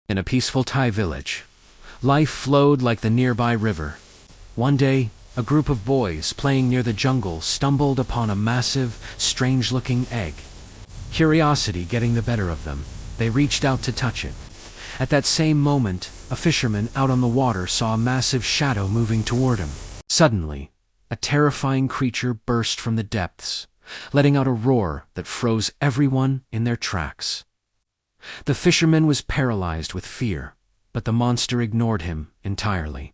In a peaceful Thai village, life flowed like the nearby river. One day, a group of boys playing near the jungle stumbled upon a massive, strange-looking egg. Curiosity getting the better of them, they reached out to touch it. At that same moment, a fisherman out on the water saw a massive shadow moving toward him. Suddenly, a terrifying creature burst from the depths, letting out a roar that froze everyone in their tracks. The fisherman was paralyzed with fear, but the monster ignored him entirely.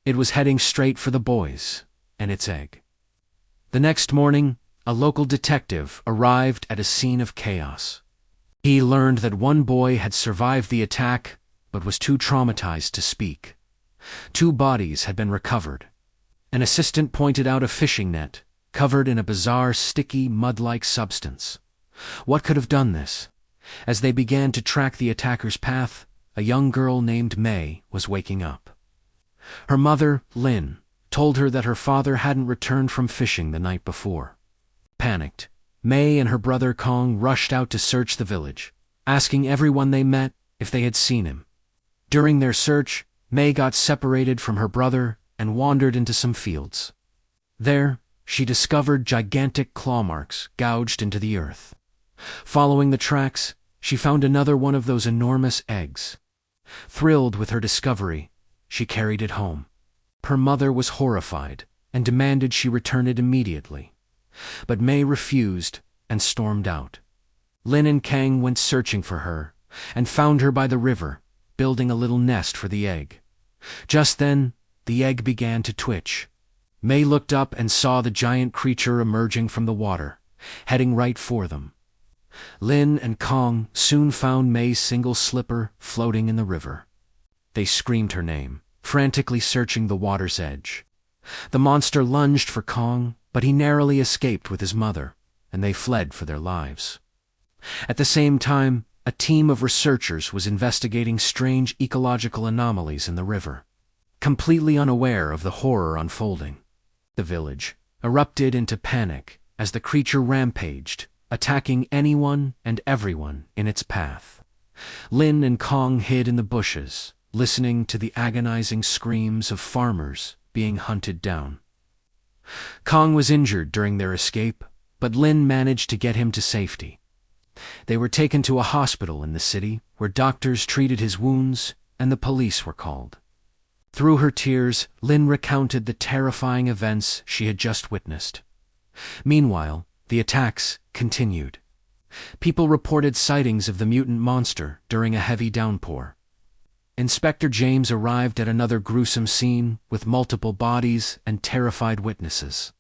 It was heading straight for the boys and its egg. The next morning, a local detective arrived at a scene of chaos. He learned that one boy had survived the attack, but was too traumatized to speak. 2 bodies had been recovered. An assistant pointed out a fishing net, covered in a bizarre, sticky, mud-like substance. What could have done this? As they began to track the attacker's path, a young girl named May was waking up. Her mother, Lynn, told her that her father hadn't returned from fishing the night before. Panicked, May and her brother Kong rushed out to search the village, asking everyone they met if they had seen him. During their search, May got separated from her brother and wandered into some fields. There, she discovered gigantic claw marks gouged into the earth. Following the tracks, she found another one of those enormous eggs. Thrilled with her discovery, she carried it home. Her mother was horrified and demanded she return it immediately. But May refused and stormed out. Lin and Kang went searching for her and found her by the river, building a little nest for the egg. Just then, the egg began to twitch. May looked up and saw the giant creature emerging from the water, heading right for them. Lin and Kong soon found May's single slipper floating in the river. They screamed her name, frantically searching the water's edge. The monster lunged for Kong, but he narrowly escaped with his mother, and they fled for their lives. At the same time, a team of researchers was investigating strange ecological anomalies in the river, completely unaware of the horror unfolding. The village erupted into panic as the creature rampaged, attacking anyone and everyone in its path. Lin and Kong hid in the bushes, listening to the agonizing screams of farmers being hunted down. Kong was injured during their escape, but Lin managed to get him to safety. They were taken to a hospital in the city where doctors treated his wounds and the police were called. Through her tears, Lin recounted the terrifying events she had just witnessed. Meanwhile, the attacks continued. People reported sightings of the mutant monster during a heavy downpour. Inspector James arrived at another gruesome scene with multiple bodies and terrified witnesses.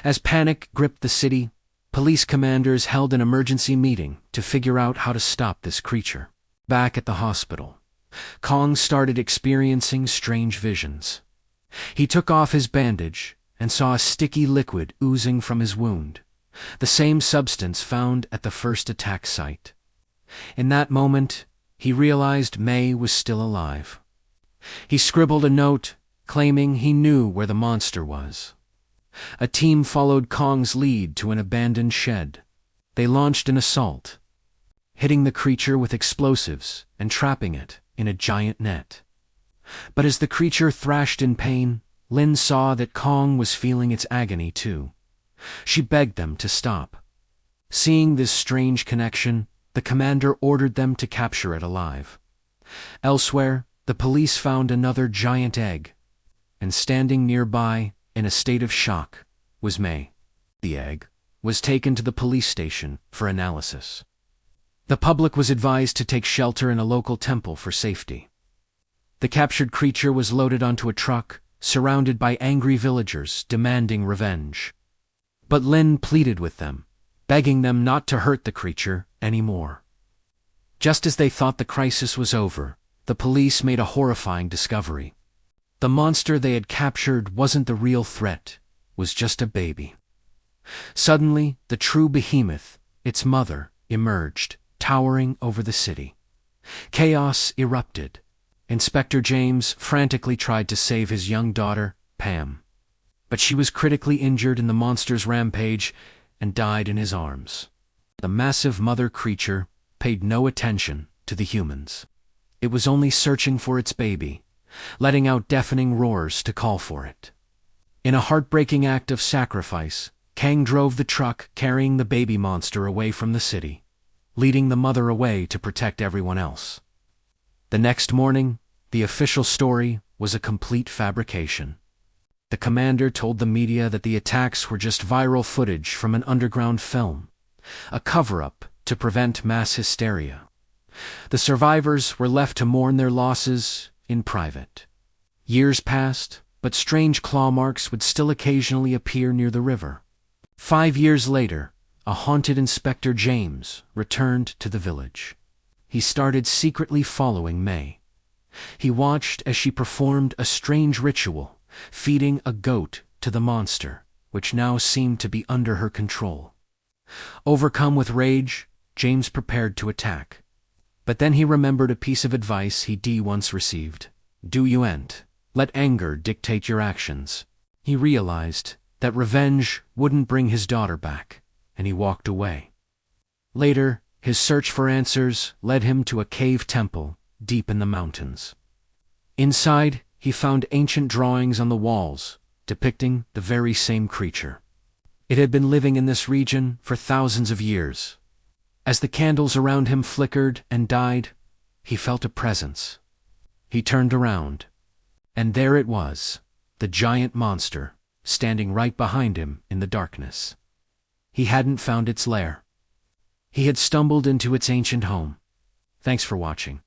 As panic gripped the city, police commanders held an emergency meeting to figure out how to stop this creature. Back at the hospital, Kong started experiencing strange visions. He took off his bandage and saw a sticky liquid oozing from his wound, the same substance found at the first attack site. In that moment, he realized May was still alive. He scribbled a note claiming he knew where the monster was. A team followed Kong's lead to an abandoned shed. They launched an assault, hitting the creature with explosives and trapping it in a giant net. But as the creature thrashed in pain, Lin saw that Kong was feeling its agony too. She begged them to stop. Seeing this strange connection, the commander ordered them to capture it alive. Elsewhere, the police found another giant egg, and standing nearby, in a state of shock, was May. The egg was taken to the police station for analysis. The public was advised to take shelter in a local temple for safety. The captured creature was loaded onto a truck, surrounded by angry villagers demanding revenge. But Lin pleaded with them, begging them not to hurt the creature anymore. Just as they thought the crisis was over, the police made a horrifying discovery. The monster they had captured wasn't the real threat, was just a baby. Suddenly, the true behemoth, its mother, emerged, towering over the city. Chaos erupted. Inspector James frantically tried to save his young daughter, Pam, but she was critically injured in the monster's rampage and died in his arms. The massive mother creature paid no attention to the humans. It was only searching for its baby, letting out deafening roars to call for it. In a heartbreaking act of sacrifice, Kang drove the truck carrying the baby monster away from the city, leading the mother away to protect everyone else. The next morning, the official story was a complete fabrication. The commander told the media that the attacks were just viral footage from an underground film, a cover-up to prevent mass hysteria. The survivors were left to mourn their losses in private. Years passed, but strange claw marks would still occasionally appear near the river. 5 years later, a haunted Inspector James returned to the village. He started secretly following May. He watched as she performed a strange ritual, feeding a goat to the monster, which now seemed to be under her control. Overcome with rage, James prepared to attack. But then he remembered a piece of advice he once received. Do you ent? Let anger dictate your actions. He realized that revenge wouldn't bring his daughter back, and he walked away. Later, his search for answers led him to a cave temple deep in the mountains. Inside, he found ancient drawings on the walls depicting the very same creature. It had been living in this region for thousands of years. As the candles around him flickered and died, he felt a presence. He turned around, and there it was, the giant monster, standing right behind him in the darkness. He hadn't found its lair. He had stumbled into its ancient home. Thanks for watching.